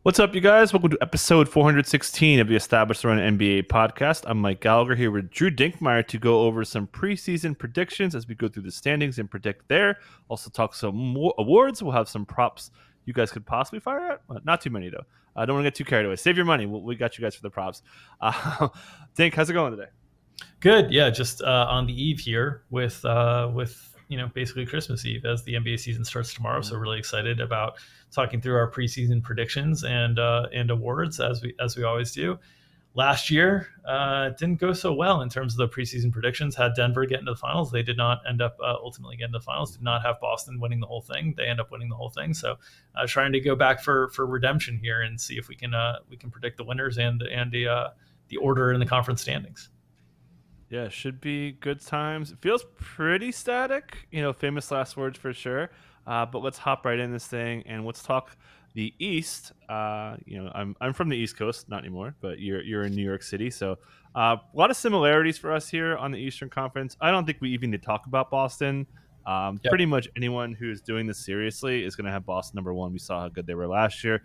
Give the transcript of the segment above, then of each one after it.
What's up, you guys? Welcome to episode 416 of the Established Run NBA podcast. I'm Mike Gallagher here with Drew Dinkmeyer to go over some preseason predictions as we go through the standings and predict there. Also, talk some more awards. We'll have some props you guys could possibly fire at. Well, not too many, though. I don't want to get too carried away. Save your money. We got you guys for the props. Dink, how's it going today? Good, yeah. Just on the eve here with basically Christmas Eve as the NBA season starts tomorrow. So really excited about talking through our preseason predictions and awards as we always do. Last year didn't go so well in terms of the preseason predictions. Had Denver get into the finals, they did not end up ultimately getting into the finals. Did not have Boston winning the whole thing. They end up winning the whole thing. So trying to go back for redemption here and see if we can predict the winners and the order in the conference standings. Yeah, should be good times. It feels pretty static, famous last words for sure. But let's hop right in this thing and let's talk the East. I'm from the East Coast, not anymore, but you're in New York City, so a lot of similarities for us here on the Eastern Conference. I don't think we even need to talk about Boston. Yep. Pretty much anyone who's doing this seriously is going to have Boston number one. We saw how good they were last year.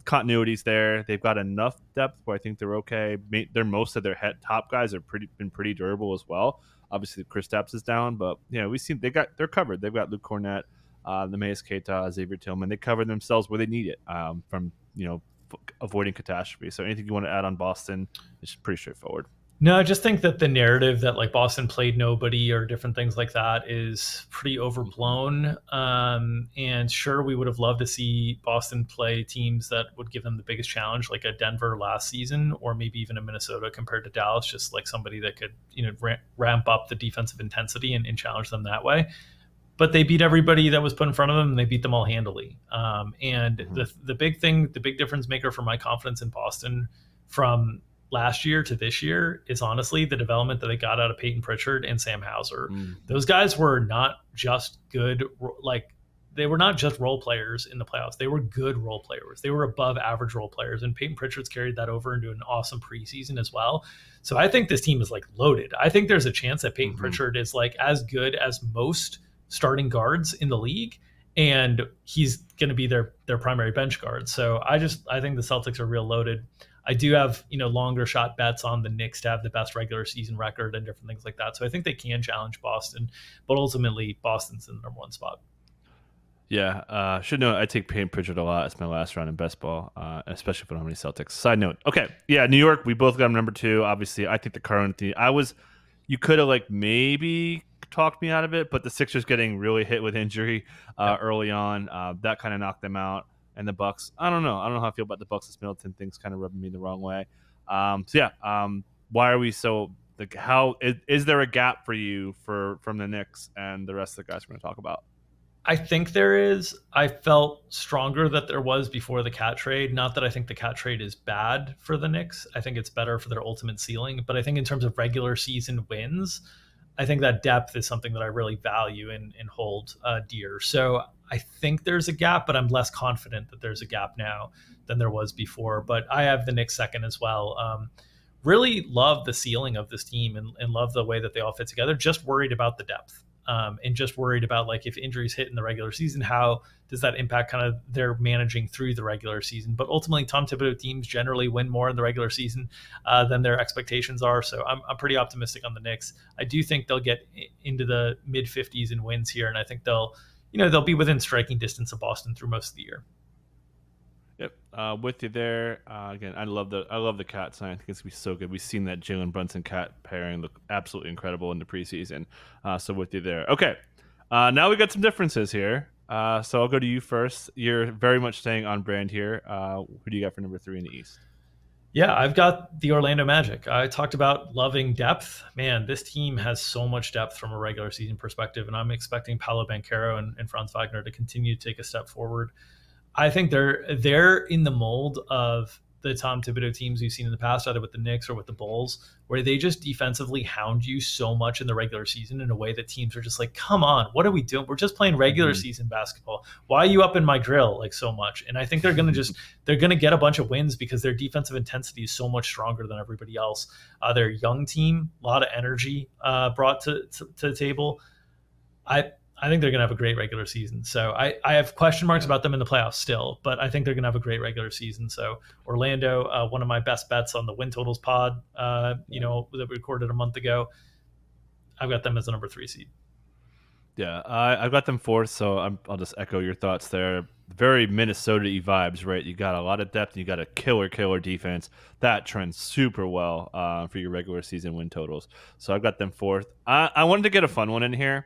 Continuity's there. They've got enough depth where I think they're okay. Most of their top guys are been pretty durable as well. Obviously, Kristaps is down, but we've seen they're covered. They've got Luke Cornett, Neemias Queta, Xavier Tillman. They cover themselves where they need it from avoiding catastrophe. So anything you want to add on Boston is pretty straightforward. No, I just think that the narrative that like Boston played nobody or different things like that is pretty overblown. And sure, we would have loved to see Boston play teams that would give them the biggest challenge, like a Denver last season, or maybe even a Minnesota compared to Dallas, just like somebody that could, ramp up the defensive intensity and challenge them that way. But they beat everybody that was put in front of them, and they beat them all handily. The big difference maker for my confidence in Boston from last year to this year is honestly the development that they got out of Peyton Pritchard and Sam Hauser. Those guys were not just good, they were not just role players in the playoffs. They were good role players. They were above average role players, and Peyton Pritchard's carried that over into an awesome preseason as well. So I think this team is loaded. I think there's a chance that Peyton Pritchard is as good as most starting guards in the league, and he's going to be their primary bench guard. So I think the Celtics are real loaded. I do have, longer shot bets on the Knicks to have the best regular season record and different things like that. So I think they can challenge Boston, but ultimately Boston's in the number one spot. Yeah, should know I take Peyton Pritchard a lot. It's my last round in best ball, especially if I don't have any Celtics. Side note, okay, yeah, New York, we both got him number two. Obviously, I think the current team, you could have maybe talked me out of it, but the Sixers getting really hit with injury early on, that kind of knocked them out. And the Bucks, I don't know how I feel about the Bucks. This Middleton thing's kind of rubbing me the wrong way. Why are we so how is there a gap for you from the Knicks and the rest of the guys we're going to talk about? I think there is. I felt stronger that there was before the Cat trade. Not that I think the Cat trade is bad for the Knicks. I think it's better for their ultimate ceiling. But I think in terms of regular season wins, I think that depth is something that I really value and hold dear. So I think there's a gap, but I'm less confident that there's a gap now than there was before. But I have the Knicks second as well. Really love the ceiling of this team and love the way that they all fit together. Just worried about the depth and just worried about if injuries hit in the regular season, how does that impact kind of their managing through the regular season? But ultimately, Tom Thibodeau teams generally win more in the regular season than their expectations are. So I'm pretty optimistic on the Knicks. I do think they'll get into the mid 50s in wins here, and I think they'll be within striking distance of Boston through most of the year. Yep, with you there. Again, I love the Cat sign. I think it's gonna be so good. We've seen that Jalen Brunson Cat pairing look absolutely incredible in the preseason. So with you there. Okay, now we got some differences here. So I'll go to you first. You're very much staying on brand here. Who do you got for number 3 in the East? Yeah, I've got the Orlando Magic. I talked about loving depth. Man, this team has so much depth from a regular season perspective, and I'm expecting Paolo Banchero and Franz Wagner to continue to take a step forward. I think they're in the mold of the Tom Thibodeau teams we've seen in the past, either with the Knicks or with the Bulls, where they just defensively hound you so much in the regular season in a way that teams are just come on, what are we doing? We're just playing regular season basketball. Why are you up in my grill so much? And I think they're going to get a bunch of wins because their defensive intensity is so much stronger than everybody else. They're a young team, a lot of energy brought to the table. I think they're going to have a great regular season. So I have question marks Yeah. about them in the playoffs still, but I think they're going to have a great regular season. So Orlando, one of my best bets on the win totals pod, that we recorded a month ago. I've got them as the number 3 seed. Yeah, I've got them fourth, so I'll just echo your thoughts there. Very Minnesota-y vibes, right? You got a lot of depth, and you got a killer defense. That trends super well for your regular season win totals. So I've got them fourth. I wanted to get a fun one in here,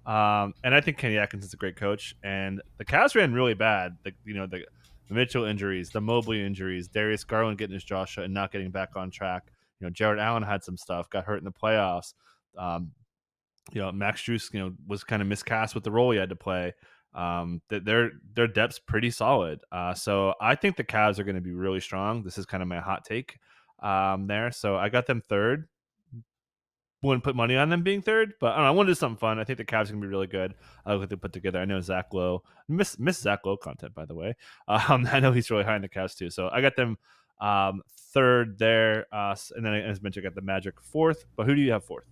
and I think Kenny Atkins is a great coach. And the Cavs ran really bad. The Mitchell injuries, the Mobley injuries, Darius Garland getting his jaw shut and not getting back on track. Jared Allen had some stuff, got hurt in the playoffs. Um, Max Strus, was kind of miscast with the role he had to play. Their depth's pretty solid. So I think the Cavs are going to be really strong. This is kind of my hot take there. So I got them third. Wouldn't put money on them being third, but I don't know, I want to do something fun. I think the Cavs are going to be really good. I like what they put together. I know Zach Lowe. Miss Zach Lowe content, by the way. I know he's really high in the Cavs too. So I got them third there. And then, as mentioned, I got the Magic fourth. But who do you have fourth?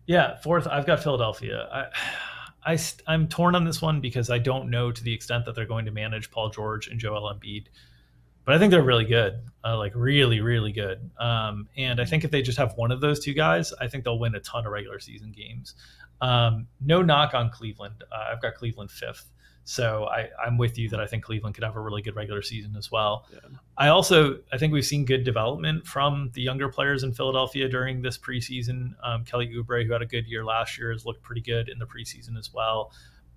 Yeah, fourth, I've got Philadelphia. I'm torn on this one because I don't know to the extent that they're going to manage Paul George and Joel Embiid, but I think they're really good, like really good. And I think if they just have one of those two guys, I think they'll win a ton of regular season games. No knock on Cleveland. I've got Cleveland fifth. So I'm with you that I think Cleveland could have a really good regular season as well. Yeah. I think we've seen good development from the younger players in Philadelphia during this preseason. Kelly Oubre, who had a good year last year, has looked pretty good in the preseason as well.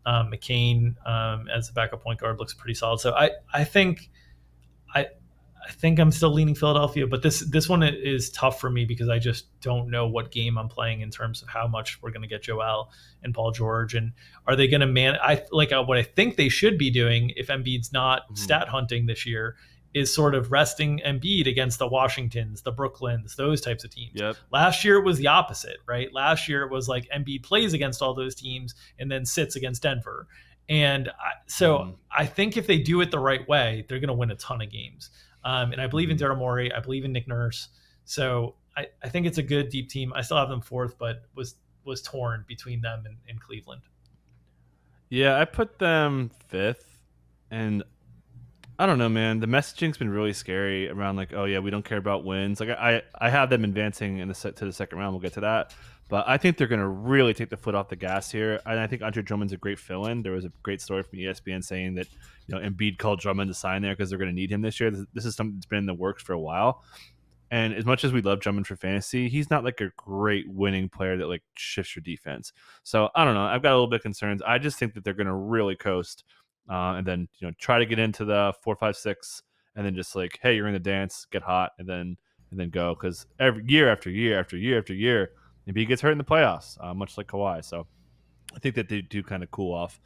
McCain, as the backup point guard, looks pretty solid. So I think I'm still leaning Philadelphia, but this one is tough for me because I just don't know what game I'm playing in terms of how much we're going to get Joel and Paul George, and are they going to what I think they should be doing if Embiid's not stat hunting this year is sort of resting Embiid against the Washingtons, the Brooklyns, those types of teams. Yep. Last year it was the opposite, right? Last year it was like Embiid plays against all those teams and then sits against Denver. And I think if they do it the right way, they're going to win a ton of games. And I believe in Daryl Morey. I believe in Nick Nurse. So I think it's a good deep team. I still have them fourth, but was torn between them and Cleveland. Yeah, I put them fifth, and I don't know, man. The messaging's been really scary around like, oh yeah, we don't care about wins. Like I have them advancing to the second round. We'll get to that, but I think they're going to really take the foot off the gas here. And I think Andre Drummond's a great fill-in. There was a great story from ESPN saying that Embiid called Drummond to sign there because they're going to need him this year. This is something that's been in the works for a while. And as much as we love Drummond for fantasy, he's not like a great winning player that like shifts your defense. So I don't know. I've got a little bit of concerns. I just think that they're going to really coast, and then try to get into the 4, 5, 6, and then just like, hey, you're in the dance, get hot, and then go, because every year after year after year after year, maybe he gets hurt in the playoffs, much like Kawhi. So I think that they do kind of cool off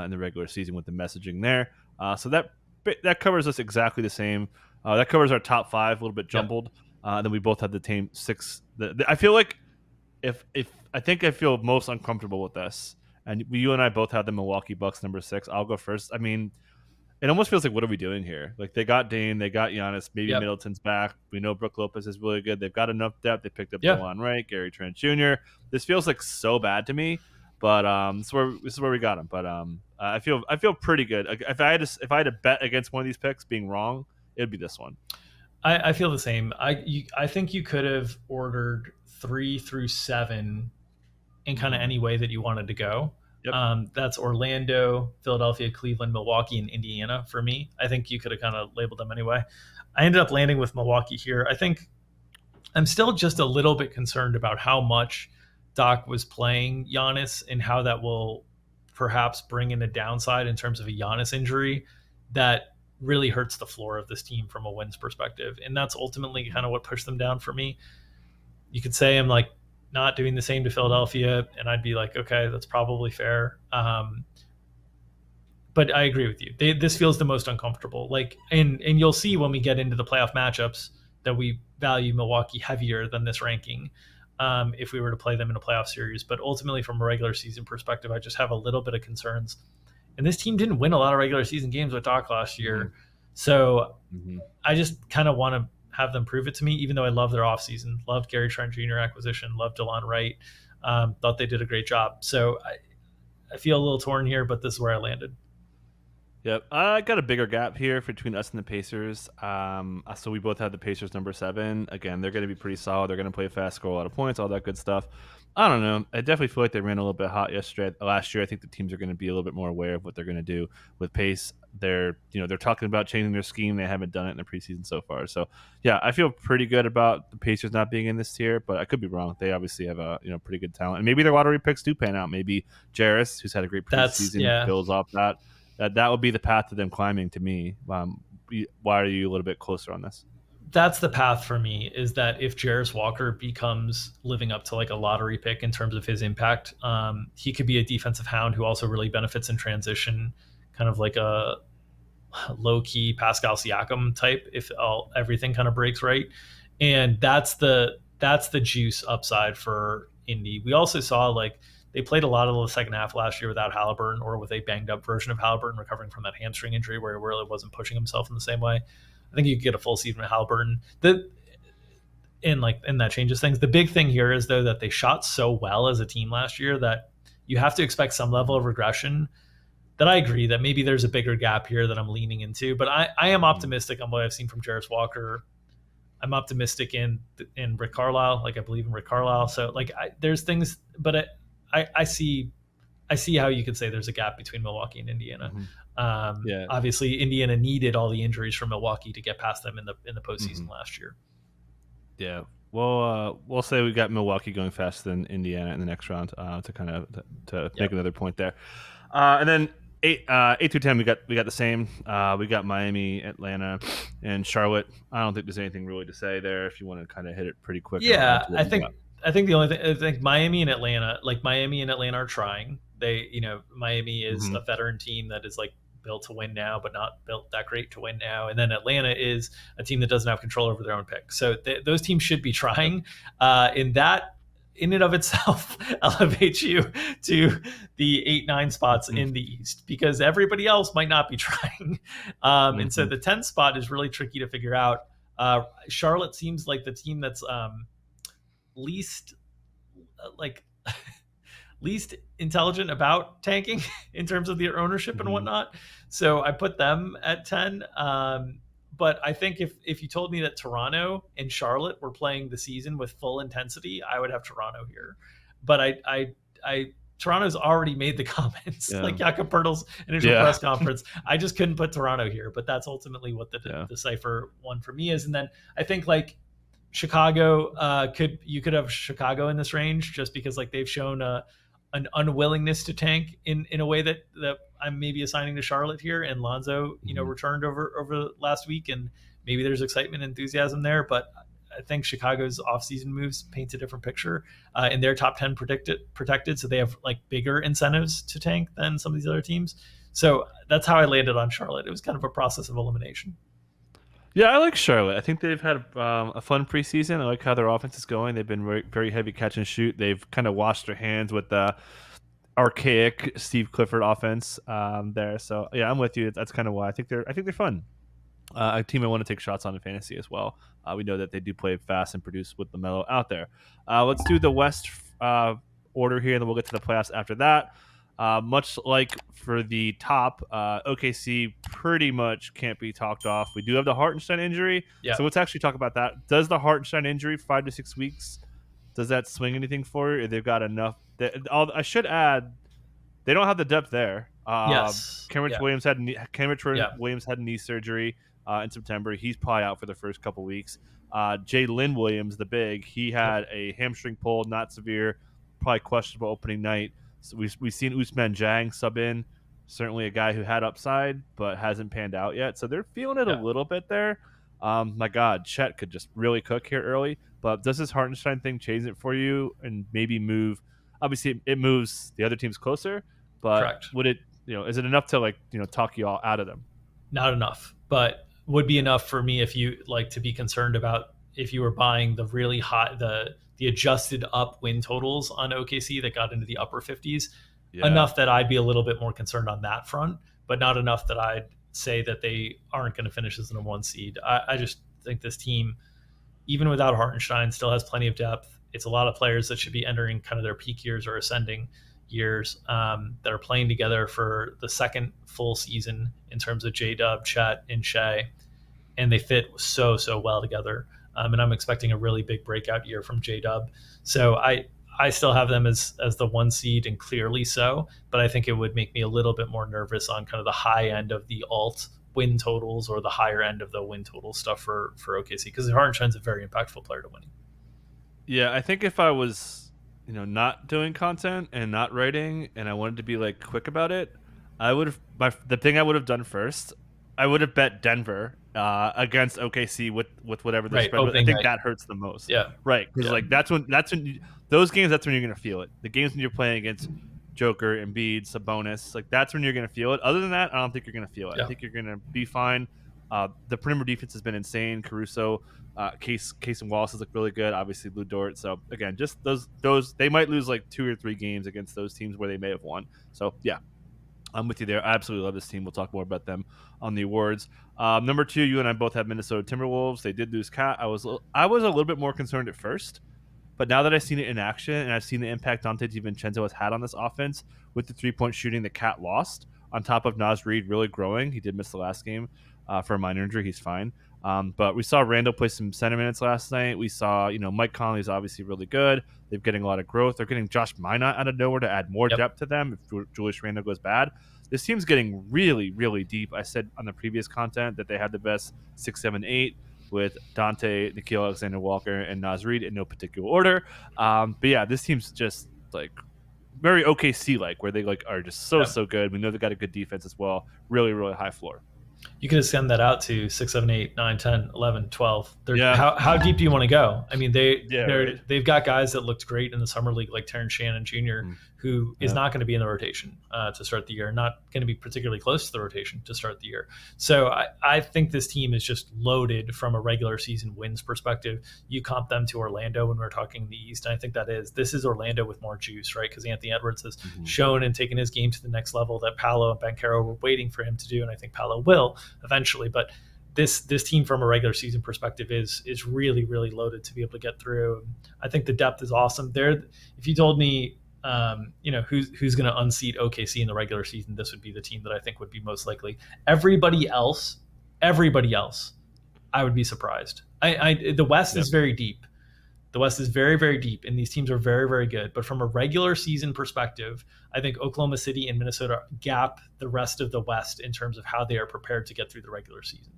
in the regular season with the messaging there. So that covers us exactly the same. That covers our top 5, a little bit jumbled. Yep. Then we both have the team 6. I feel like if I feel most uncomfortable with this, and you and I both have the Milwaukee Bucks number 6. I'll go first. I mean, it almost feels like, what are we doing here? Like, they got Dame, they got Giannis, maybe Middleton's back. We know Brook Lopez is really good. They've got enough depth. They picked up DeLon Wright, Gary Trent Jr. This feels like so bad to me, but this is where we got him. But I feel pretty good. If I had to bet against one of these picks being wrong, it'd be this one. I feel the same. I think you could have ordered 3 through 7 in kind of any way that you wanted to go. Yep. That's Orlando, Philadelphia, Cleveland, Milwaukee, and Indiana for me. I think you could have kind of labeled them anyway. I ended up landing with Milwaukee here. I think I'm still just a little bit concerned about how much Doc was playing Giannis and how that will perhaps bring in a downside in terms of a Giannis injury that really hurts the floor of this team from a wins perspective. And that's ultimately kind of what pushed them down for me. You could say I'm like not doing the same to Philadelphia, and I'd be like, okay, that's probably fair. But I agree with you. This feels the most uncomfortable. Like, and you'll see when we get into the playoff matchups that we value Milwaukee heavier than this ranking if we were to play them in a playoff series. But ultimately, from a regular season perspective, I just have a little bit of concerns. And this team didn't win a lot of regular season games with Doc last year. So I just kind of want to have them prove it to me, even though I love their offseason, loved Gary Trent Jr. acquisition, loved DeLon Wright, thought they did a great job. So I feel a little torn here, but this is where I landed. Yep, I got a bigger gap here between us and the Pacers. So we both have the Pacers number 7. Again, they're going to be pretty solid. They're going to play fast, score a lot of points, all that good stuff. I don't know. I definitely feel like they ran a little bit hot last year. I think the teams are going to be a little bit more aware of what they're going to do with pace. They're talking about changing their scheme. They haven't done it in the preseason so far. So yeah, I feel pretty good about the Pacers not being in this tier, but I could be wrong. They obviously have a pretty good talent, and maybe their lottery picks do pan out. Maybe Jarris, who's had a great That's preseason, yeah. builds off that. That would be the path to them climbing to me. Why are you a little bit closer on this? That's the path for me, is that if Jarris Walker becomes living up to like a lottery pick in terms of his impact, he could be a defensive hound who also really benefits in transition, kind of like a low key Pascal Siakam type if everything kind of breaks right. And that's the juice upside for Indy. We also saw like they played a lot of the second half last year without Halliburton, or with a banged up version of Halliburton recovering from that hamstring injury where he really wasn't pushing himself in the same way. I think you could get a full season with Halliburton. And that changes things. The big thing here is though that they shot so well as a team last year that you have to expect some level of regression. That I agree that maybe there's a bigger gap here that I'm leaning into, but I am optimistic on what I've seen from Jarris Walker. I'm optimistic in Rick Carlisle. Like I believe in Rick Carlisle. So like there's things, but I see how you could say there's a gap between Milwaukee and Indiana. Yeah. Obviously, Indiana needed all the injuries from Milwaukee to get past them in the postseason last year. Yeah. Well, we'll say we got Milwaukee going faster than Indiana in the next round to kind of to make another point there. And then 8 through 10, we got the same. We got Miami, Atlanta, and Charlotte. I don't think there's anything really to say there. If you want to kind of hit it pretty quick. Yeah, I think the only thing, I think Miami and Atlanta are trying. Miami is a veteran team that is like built to win now, but not built that great to win now. And then Atlanta is a team that doesn't have control over their own pick. So those teams should be trying. In and of itself elevates you to the 8-9 spots in the East, because everybody else might not be trying. And so the 10th spot is really tricky to figure out. Charlotte seems like the team that's least intelligent about tanking in terms of their ownership and whatnot. So I put them at 10. But I think if you told me that Toronto and Charlotte were playing the season with full intensity, I would have Toronto here. But Toronto's already made the comments, like Jakob Poeltl's initial press conference. I just couldn't put Toronto here, but that's ultimately what the decipher one for me is. And then I think like Chicago you could have Chicago in this range, just because like they've shown an unwillingness to tank in a way that I'm maybe assigning to Charlotte here. And Lonzo, returned over last week, and maybe there's excitement and enthusiasm there. But I think Chicago's offseason moves paints a different picture. And their top 10 protected, so they have like bigger incentives to tank than some of these other teams. So that's how I landed on Charlotte. It was kind of a process of elimination. Yeah, I like Charlotte. I think they've had a fun preseason. I like how their offense is going. They've been very, very heavy catch and shoot. They've kind of washed their hands with the archaic Steve Clifford offense there. So yeah, I'm with you. That's kind of why I think they're fun. A team I want to take shots on in fantasy as well. We know that they do play fast and produce with LaMelo out there. Let's do the West order here, and then we'll get to the playoffs after that. Much like for the top, OKC pretty much can't be talked off. We do have the Hartenstein injury, so let's actually talk about that. Does the Hartenstein injury, 5 to 6 weeks, does that swing anything for you? Or they've got enough. I should add, they don't have the depth there. Kenrich Williams had knee surgery in September. He's probably out for the first couple weeks. Jalen Williams, the big, he had a hamstring pull, not severe, probably questionable opening night. So we've seen Ousmane Dieng sub in, certainly a guy who had upside but hasn't panned out yet. So they're feeling it a little bit there. My God, Chet could just really cook here early. But does this Hartenstein thing change it for you and maybe move? Obviously, it moves the other teams closer, but Correct. Would it? Is it enough to talk you all out of them? Not enough, but would be enough for me if you like to be concerned about if you were buying the really high the adjusted up win totals on OKC that got into the upper 50s, enough that I'd be a little bit more concerned on that front, but not enough that I'd say that they aren't going to finish as a 1 seed. I just think this team, even without Hartenstein, still has plenty of depth. It's a lot of players that should be entering kind of their peak years or ascending. years that are playing together for the second full season in terms of J-Dub, Chet, and Shea, and they fit so well together. And I'm expecting a really big breakout year from J-Dub. So I still have them as the one seed, and clearly so, but I think it would make me a little bit more nervous on kind of the high end of the alt win totals or the higher end of the win total stuff for OKC, because Harden Trent's a very impactful player to winning. Yeah, I think if I was, not doing content and not writing, and I wanted to be like quick about it, I would have the thing I would have done first. I would have bet Denver against OKC with whatever the spread was. I think that hurts the most. Yeah, right, because like that's when those games. That's when you're gonna feel it. The games when you're playing against Joker, Embiid, Sabonis, like that's when you're gonna feel it. Other than that, I don't think you're gonna feel it. Yeah. I think you're gonna be fine. The perimeter defense has been insane. Caruso, Case and Wallace has looked really good. Obviously, Lou Dort. So again, just those they might lose like 2 or 3 games against those teams where they may have won. So yeah, I'm with you there. I absolutely love this team. We'll talk more about them on the awards. Number 2, you and I both have Minnesota Timberwolves. They did lose Cat. I was a little bit more concerned at first, but now that I've seen it in action and I've seen the impact Dante DiVincenzo has had on this offense with the 3-point shooting the Cat lost, on top of Naz Reid really growing. He did miss the last game for a minor injury. He's fine. But we saw Randall play some center minutes last night. We saw, Mike Conley is obviously really good. They're getting a lot of growth. They're getting Josh Minott out of nowhere to add more depth to them if Julius Randle goes bad. This team's getting really, really deep. I said on the previous content that they had the best 6, 7, 8 with Dante, Nickeil Alexander-Walker, and Naz Reid in no particular order. But yeah, this team's just like very OKC-like, where they like are just so good. We know they got a good defense as well. Really, really high floor. You could extend that out to 6, 7, 8, 9, 10, 11, 12. How deep do you want to go? I mean, they've got guys that looked great in the summer league, like Terrence Shannon Jr., who is not going to be in the rotation to start the year, not going to be particularly close to the rotation to start the year. So I think this team is just loaded from a regular season wins perspective. You comp them to Orlando when we're talking the East, and I think this is Orlando with more juice, right? Because Anthony Edwards has shown and taken his game to the next level that Paolo and Banchero were waiting for him to do, and I think Paolo will eventually. But this team from a regular season perspective is really, really loaded to be able to get through. I think the depth is awesome. If you told me who's going to unseat OKC in the regular season, this would be the team that I think would be most likely. Everybody else, I would be surprised. The West is very deep. The West is very, very deep, and these teams are very, very good. But from a regular season perspective, I think Oklahoma City and Minnesota gap the rest of the West in terms of how they are prepared to get through the regular season.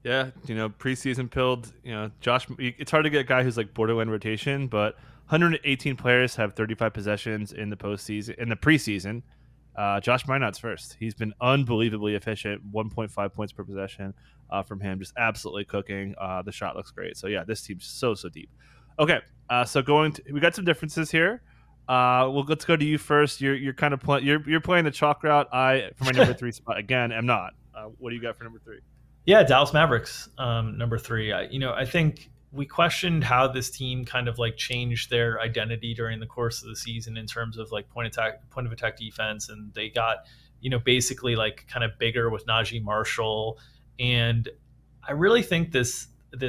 Yeah, preseason pilled, Josh, it's hard to get a guy who's like borderline rotation, but 118 players have 35 possessions in the preseason. Josh Minott's first. He's been unbelievably efficient, 1.5 points per possession from him, just absolutely cooking. The shot looks great. So yeah, this team's so deep. Okay, so we got some differences here. Let's go to you first. You're kind of you're playing the chalk route. I, for my number 3 spot again, am not. What do you got for number 3? Yeah, Dallas Mavericks, number 3. I think we questioned how this team kind of like changed their identity during the course of the season in terms of like point of attack defense, and they got basically like kind of bigger with Najee Marshall, and I really think this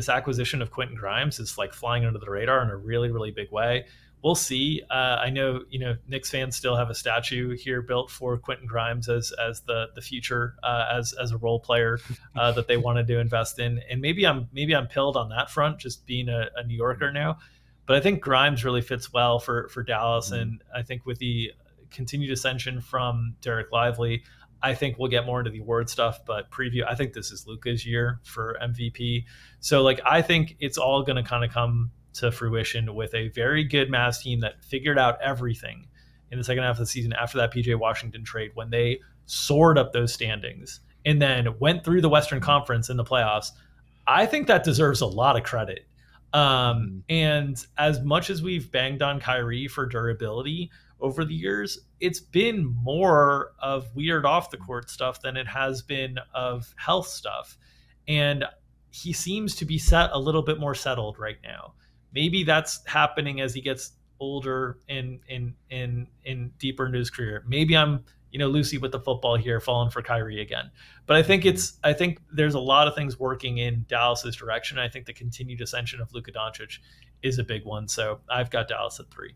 acquisition of Quentin Grimes is like flying under the radar in a really, really big way. We'll see. I know, Knicks fans still have a statue here built for Quentin Grimes as the future as a role player that they wanted to invest in. And maybe I'm pilled on that front, just being a New Yorker now. But I think Grimes really fits well for Dallas. And I think with the continued ascension from Derek Lively, I think we'll get more into the award stuff, but I think this is Luka's year for MVP. So like, I think it's all going to kind of come to fruition with a very good Mavs team that figured out everything in the second half of the season after that PJ Washington trade, when they soared up those standings and then went through the Western Conference in the playoffs. I think that deserves a lot of credit. And as much as we've banged on Kyrie for durability over the years, it's been more of weird off the court stuff than it has been of health stuff. And he seems to be a little bit more settled right now. Maybe that's happening as he gets older and deeper into his career. Maybe I'm, Lucy with the football here, falling for Kyrie again. But I think there's a lot of things working in Dallas's direction. I think the continued ascension of Luka Doncic is a big one. So I've got Dallas at 3.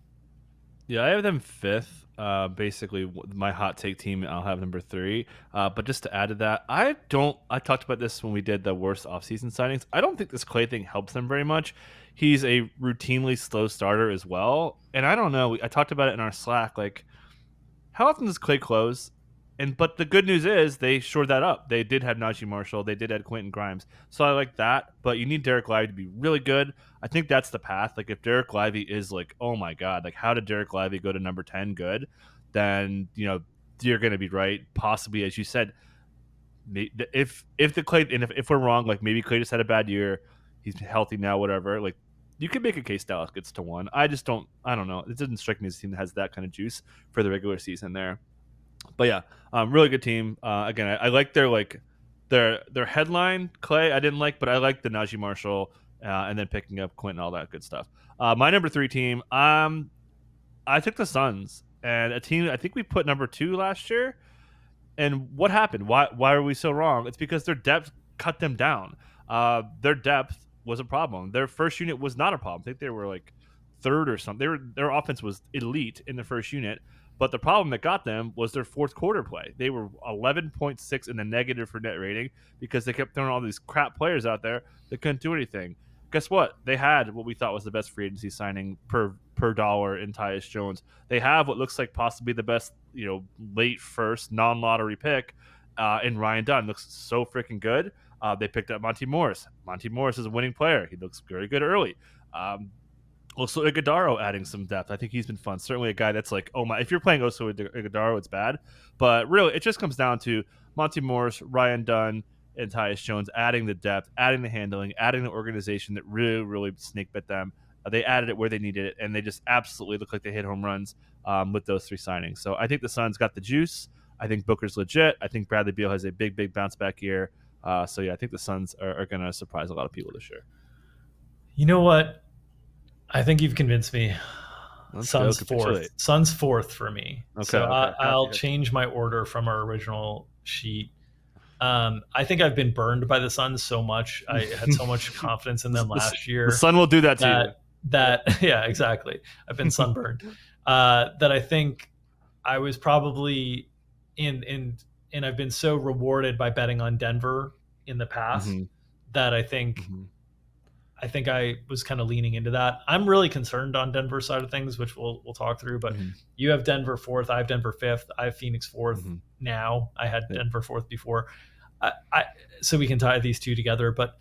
Yeah, I have them fifth. Basically, my hot take team, I'll have number three. But just to add to that, I don't. I talked about this when we did the worst offseason signings. I don't think this Clay thing helps them very much. He's a routinely slow starter as well, and I don't know. I talked about it in our Slack. Like, how often does Clay close? And but the good news is they shored that up. They did have Najee Marshall. They did have Quentin Grimes. So I like that. But you need Derek Lively to be really good. I think that's the path. Like if Derek Lively is like, oh my god, like how did Derek Lively go to number 10 good? Then you're going to be right. Possibly, as you said, if the Clay and if we're wrong, like maybe Clay just had a bad year. He's healthy now, whatever. Like you can make a case Dallas gets to one. I just don't. I don't know. It doesn't strike me as a team that has that kind of juice for the regular season there. But yeah, really good team. Again, I like their headline Clay. I didn't like, but I like the Najee Marshall and then picking up Quentin, all that good stuff. My number three team, I took the Suns and a team I think we put number two last year. And what happened? Why are we so wrong? It's because their depth cut them down. Their depth was a problem. Their first unit was not a problem. I think they were like third or something. Their offense was elite in the first unit, but the problem that got them was their fourth quarter play. They were 11.6 in the negative for net rating because they kept throwing all these crap players out there that couldn't do anything. Guess what? They had what we thought was the best free agency signing per dollar in Tyus Jones. They have what looks like possibly the best, late first non lottery pick in Ryan Dunn. Looks so freaking good. They picked up Monty Morris. Monty Morris is a winning player. He looks very good early. Also, Iguodaro adding some depth. I think he's been fun. Certainly a guy that's like, oh my, if you're playing Oso Iguodaro, it's bad. But really, it just comes down to Monty Morris, Ryan Dunn, and Tyus Jones adding the depth, adding the handling, adding the organization that really, really snake bit them. They added it where they needed it, and they just absolutely look like they hit home runs with those three signings. So I think the Suns got the juice. I think Booker's legit. I think Bradley Beal has a big, big bounce back year. So yeah, I think the Suns are going to surprise a lot of people this year. You know what? I think you've convinced me. Let's Suns go. fourth. Suns fourth for me. Okay, So okay. I'll change my order from our original sheet. I think I've been burned by the Suns so much. I had so much confidence in them last year. The Sun will do that to you. That yeah, exactly. I've been sunburned. That I think I was probably in and I've been so rewarded by betting on Denver in the past that I think I was kind of leaning into that. I'm really concerned on Denver's side of things, which we'll talk through. But you have Denver fourth. I have Denver fifth. I have Phoenix fourth now. I had Denver fourth before. So we can tie these two together. But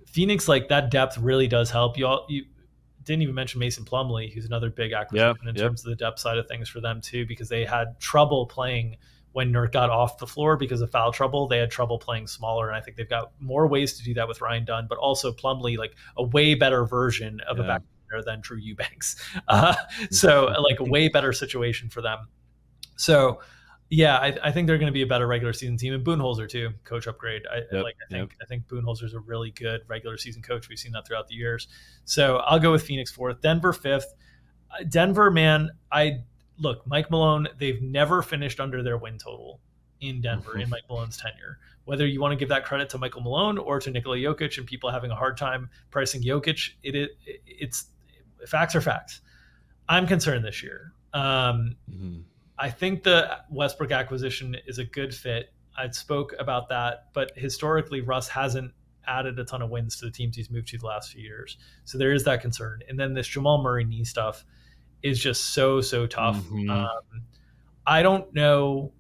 Phoenix, like that depth really does help. You didn't even mention Mason Plumlee, who's another big acquisition in terms of the depth side of things for them too, because they had trouble playing when Nurk got off the floor because of foul trouble. They had trouble playing smaller, and I think they've got more ways to do that with Ryan Dunn, but also Plumlee, like a way better version of a back than Drew Eubanks. So like a way better situation for them. So yeah, I think they're going to be a better regular season team, and Budenholzer too, coach upgrade. I think Budenholzer's a really good regular season coach. We've seen that throughout the years. So I'll go with Phoenix fourth, Denver fifth. Denver, man, look, Mike Malone, they've never finished under their win total in Denver in Mike Malone's tenure. Whether you want to give that credit to Michael Malone or to Nikola Jokic and people having a hard time pricing Jokic, it's facts are facts. I'm concerned this year. I think the Westbrook acquisition is a good fit. I spoke about that, but historically, Russ hasn't added a ton of wins to the teams he's moved to the last few years. So there is that concern. And then this Jamal Murray knee stuff is just so tough. I don't know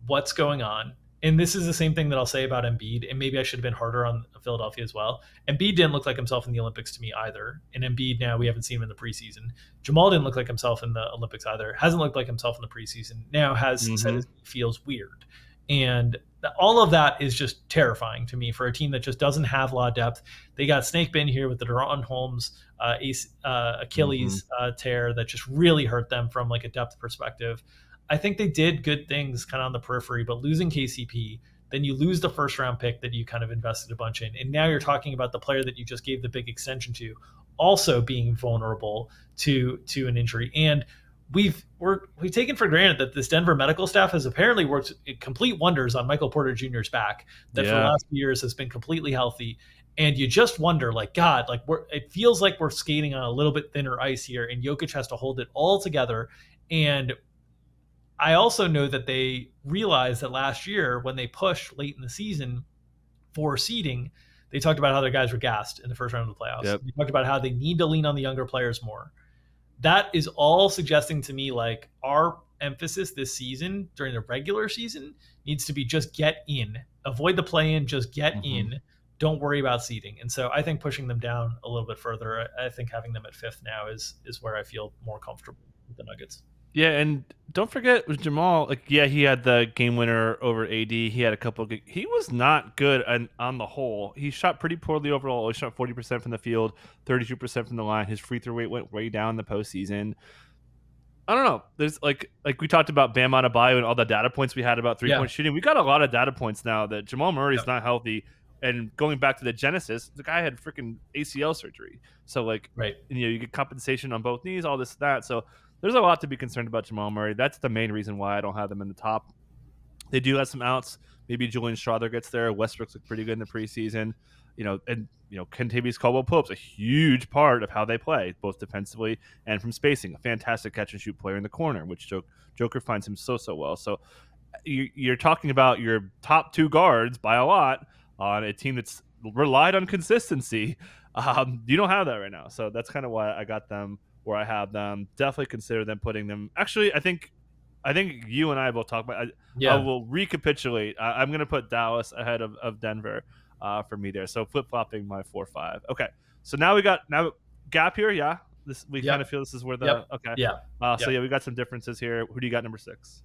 what's going on. And this is the same thing that I'll say about Embiid, and maybe I should have been harder on Philadelphia as well. Embiid didn't look like himself in the Olympics to me either. And Embiid now, we haven't seen him in the preseason. Jamal didn't look like himself in the Olympics either. Hasn't looked like himself in the preseason. Now has said he feels weird. And all of that is just terrifying to me for a team that just doesn't have a lot of depth. They got snake bitten here with the De'Ron Holmes Achilles tear that just really hurt them from like a depth perspective. I think they did good things kind of on the periphery, but losing KCP, then you lose the first round pick that you kind of invested a bunch in. And now you're talking about the player that you just gave the big extension to also being vulnerable to an injury. And we've taken for granted that this Denver medical staff has apparently worked complete wonders on Michael Porter Jr.'s back that for the last few years has been completely healthy. And you just wonder, like, God, like it feels like we're skating on a little bit thinner ice here, and Jokic has to hold it all together. And I also know that they realized that last year when they pushed late in the season for seeding, they talked about how their guys were gassed in the first round of the playoffs. Yep. They talked about how they need to lean on the younger players more. That is all suggesting to me like our emphasis this season during the regular season needs to be just get in, avoid the play in, just get in. Don't worry about seeding. And so I think pushing them down a little bit further, I think having them at fifth now is where I feel more comfortable with the Nuggets. Yeah, and don't forget with Jamal, like, yeah, he had the game winner over AD. He had a couple of he was not good on the whole. He shot pretty poorly overall. He shot 40% from the field, 32% from the line. His free throw rate went way down in the postseason. I don't know. There's like we talked about Bam Adebayo and all the data points we had about 3-point shooting. We got a lot of data points now that Jamal Murray's not healthy. And going back to the genesis, the guy had freaking ACL surgery. So like, right, you get compensation on both knees, all this, that. So there's a lot to be concerned about Jamal Murray. That's the main reason why I don't have them in the top. They do have some outs. Maybe Julian Strawther gets there. Westbrook's looked pretty good in the preseason. Kentavious Caldwell-Pope's a huge part of how they play, both defensively and from spacing. A fantastic catch-and-shoot player in the corner, which Joker finds him so well. So you're talking about your top two guards by a lot on a team that's relied on consistency. You don't have that right now. So that's kind of why I got them where I have them. Definitely consider them putting them. Actually, I think you and I will talk about. I will recapitulate. I'm going to put Dallas ahead of Denver for me there. So flip flopping my 4-5. Okay. So now we got gap here. Yeah. We kind of feel this is where the okay. Yeah. So we got some differences here. Who do you got number 6?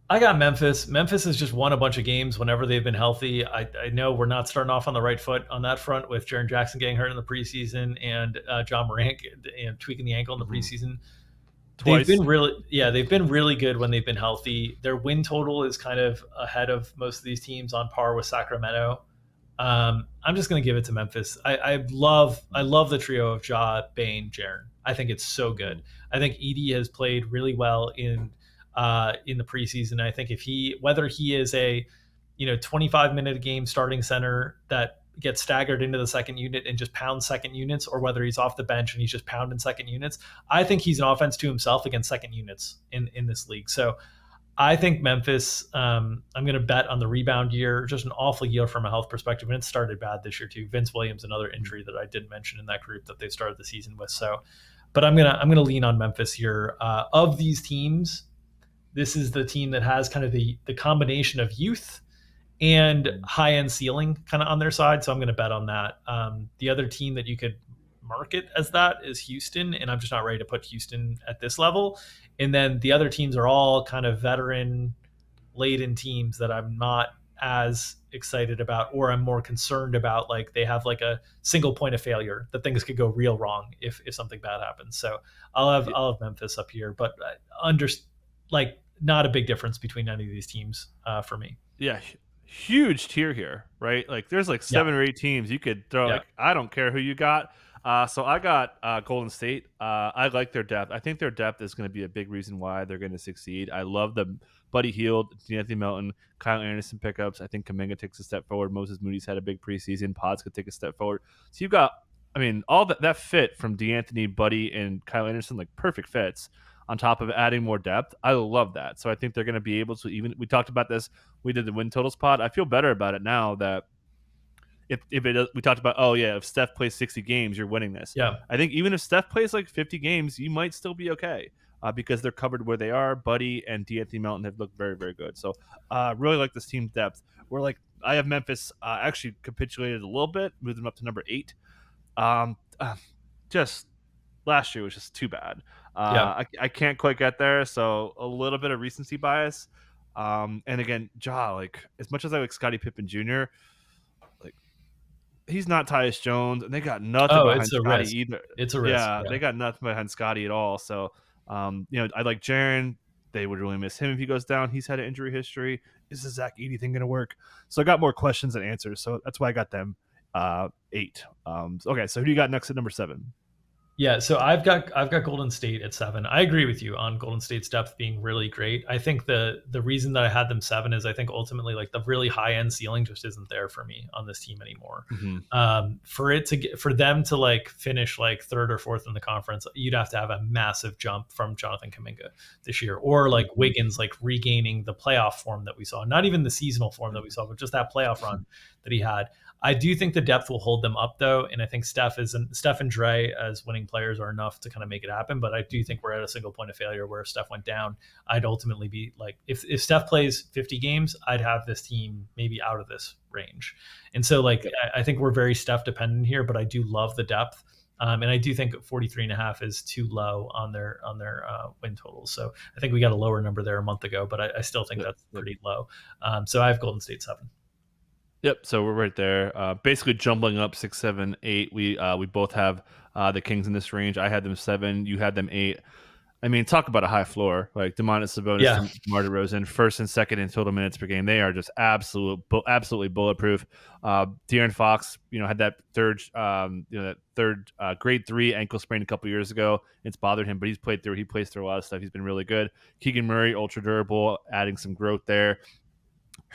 I got Memphis. Memphis has just won a bunch of games whenever they've been healthy. I know we're not starting off on the right foot on that front with Jaren Jackson getting hurt in the preseason and John Morant and tweaking the ankle in the preseason. Twice. They've been really good when they've been healthy. Their win total is kind of ahead of most of these teams, on par with Sacramento. I'm just going to give it to Memphis. I love the trio of Ja, Bane, Jaren. I think it's so good. I think Edey has played really well in the preseason. I think whether he is a 25-minute a game starting center that gets staggered into the second unit and just pounds second units, or whether he's off the bench and he's just pounding second units, I think he's an offense to himself against second units in this league. So I think Memphis, I'm going to bet on the rebound year. Just an awful year from a health perspective, and it started bad this year too. Vince Williams, another injury that I didn't mention in that group that they started the season with. So, but I'm gonna lean on Memphis here. Of these teams, this is the team that has kind of the combination of youth and high end ceiling kind of on their side. So I'm going to bet on that. The other team that you could market as that is Houston, and I'm just not ready to put Houston at this level. And then the other teams are all kind of veteran laden teams that I'm not as excited about, or I'm more concerned about. Like they have like a single point of failure that things could go real wrong if something bad happens. So I'll have Memphis up here, but not a big difference between any of these teams for me. Yeah, huge tier here, right? Like there's like 7 or 8 teams you could throw. Like I don't care who you got. So I got Golden State. I like their depth. I think their depth is going to be a big reason why they're going to succeed. I love the Buddy Hield, Anthony Melton, Kyle Anderson pickups. I think Kuminga takes a step forward. Moses Moody's had a big preseason. Pods could take a step forward. So you've got, all that fit from DeAnthony, Buddy, and Kyle Anderson, like perfect fits on top of adding more depth. I love that. So I think they're going to be able to, even we talked about this, we did the win totals pod. I feel better about it now that we talked about, if Steph plays 60 games, you're winning this. Yeah. I think even if Steph plays like 50 games, you might still be okay because they're covered where they are. Buddy and DeAnthony Melton have looked very, very good. So really like this team depth. I have Memphis actually capitulated a little bit, moved them up to number 8. Just last year was just too bad. I can't quite get there, so a little bit of recency bias. And again, like as much as I like Scottie Pippen Jr., like he's not Tyus Jones, and they got nothing behind Scottie either. It's a risk. Yeah, they got nothing behind Scottie at all. So, I like Jaren. They would really miss him if he goes down. He's had an injury history. Is the Zach Edey thing going to work? So I got more questions than answers. So that's why I got them 8. Okay, so who do you got next at number 7? Yeah, so I've got Golden State at 7. I agree with you on Golden State's depth being really great. I think the reason that I had them 7 is I think ultimately like the really high end ceiling just isn't there for me on this team anymore. Hmm. For them to like finish like third or fourth in the conference, you'd have to have a massive jump from Jonathan Kuminga this year, or like Hmm. Wiggins like regaining the playoff form that we saw, not even the seasonal form that we saw, but just that playoff run that he had. I do think the depth will hold them up though, and I think Steph and Dre as winning players are enough to kind of make it happen. But I do think we're at a single point of failure where if Steph went down, I'd ultimately be like, if Steph plays 50 games, I'd have this team maybe out of this range. And so like Yep. I think we're very Steph dependent here, but I do love the depth. And I do think 43.5 is too low on their win totals. So I think we got a lower number there a month ago, but I still think Yep. that's Yep. pretty low. So I have Golden State 7. Yep. So we're right there. Basically jumbling up 6, 7, 8. We both have the Kings in this range. I had them 7. You had them 8. I mean, talk about a high floor. Like Demonis Sabonis, Yeah. DeMar DeRozan, first and second in total minutes per game. They are just absolutely bulletproof. De'Aaron Fox, had that third grade 3 ankle sprain a couple years ago. It's bothered him, but he's played through. He plays through a lot of stuff. He's been really good. Keegan Murray, ultra durable, adding some growth there.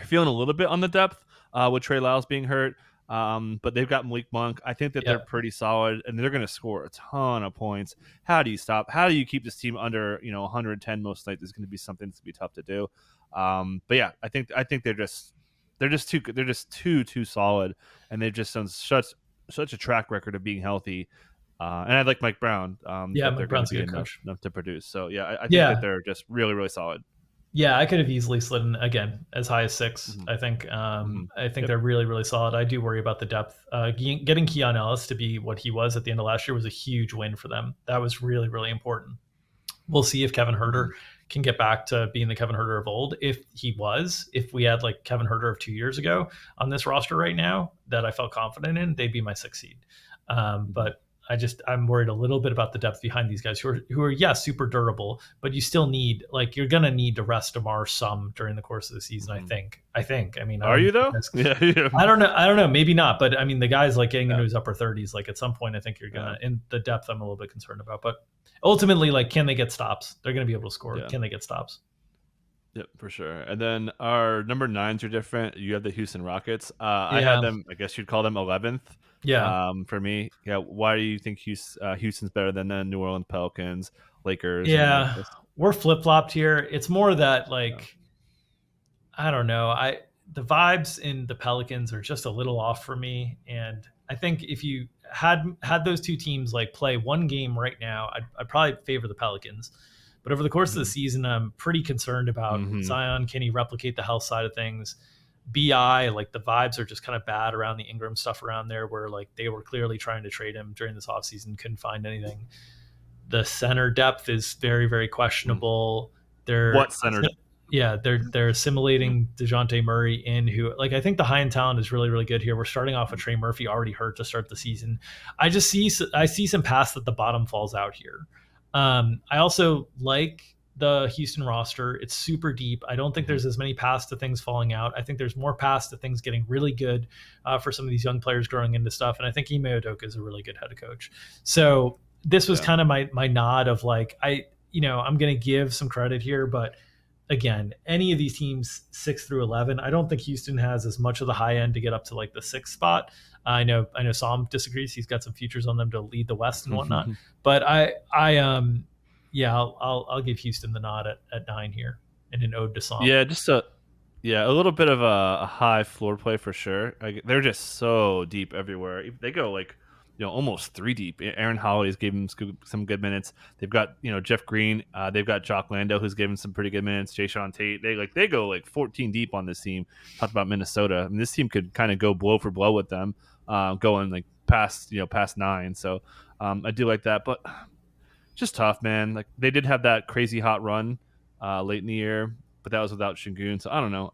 Feeling a little bit on the depth with Trey Lyles being hurt. But they've got Malik Monk. I think that they're Yeah. pretty solid, and they're going to score a ton of points. How do you stop? How do you keep this team under 110 most nights? Is going to be something that's going to be tough to do. But yeah, I think they're just too solid, and they've just done such a track record of being healthy. And I like Mike Brown, Yeah, that they're Mike going to Brown's a be good enough coach. enough to produce. So yeah, I think that Yeah. they're just really really solid. Yeah, I could have easily slid in again as high as 6. Hmm. I think Hmm. I think Yep. they're really really solid. I do worry about the depth. Getting Keon Ellis to be what he was at the end of last year was a huge win for them. That was really really important. We'll see if Kevin Herter Hmm. can get back to being the Kevin Herter of old. If we had like Kevin Herter of 2 years ago on this roster right now that I felt confident in, they'd be my 6th seed. Hmm. But I'm worried a little bit about the depth behind these guys who are yes super durable, but you still need like you're gonna need to rest Demar some during the course of the season. I Hmm. think. I think. I mean, I Are don't know. you though? Yeah, yeah, I don't know. I don't know. Maybe not. But I mean, the guy's like getting yeah, into his upper 30s. Like at some point, I think you're yeah, gonna. In the depth, I'm a little bit concerned about. But ultimately, like, can they get stops? They're gonna be able to score. yeah. Can they get stops? Yep, for sure. And then our number nines are different. You have the Houston Rockets. I had Yeah. them. I guess you'd call them 11th. Yeah. For me, yeah. Why do you think Houston's better than the New Orleans Pelicans, Lakers, and Yeah. Memphis? We're flip flopped here. It's more that Yeah. like I don't know. I the vibes in the Pelicans are just a little off for me, and I think if you had those two teams like play one game right now, I'd probably favor the Pelicans. But over the course of the Hmm. season, I'm pretty concerned about Hmm. Zion. Can he replicate the health side of things? Bi like the vibes are just kind of bad around the Ingram stuff around there, where like they were clearly trying to trade him during this offseason, couldn't find anything. The center depth is very very questionable. They're What center? yeah, they're assimilating DeJounte Murray in who like I think the high end talent is really really good here. We're starting off with Trey Murphy already hurt to start the season. I see some paths that the bottom falls out here. I also like the Houston roster. It's super deep. I don't think Hmm. there's as many paths to things falling out. I think there's more paths to things getting really good for some of these young players growing into stuff. And I think Ime Udoka is a really good head coach. So this was Yeah. kind of my nod of like I'm going to give some credit here, but again, any of these teams 6 through 11, I don't think Houston has as much of the high end to get up to like the 6th spot. I know Sam disagrees. He's got some futures on them to lead the West and whatnot, but yeah, I'll give Houston the nod at 9 here and an ode to Sam. Yeah, a little bit of a high floor play for sure. Like, they're just so deep everywhere. They go like almost 3 deep. Aaron Holly's gave them some good minutes. They've got Jeff Green. They've got Jock Lando who's given some pretty good minutes. Jay Sean Tate. They go like 14 deep on this team. Talked about Minnesota. I mean, this team could kind of go blow for blow with them, going like past 9. So I do like that, but just tough, man. Like they did have that crazy hot run late in the year, but that was without Shingun. So I don't know.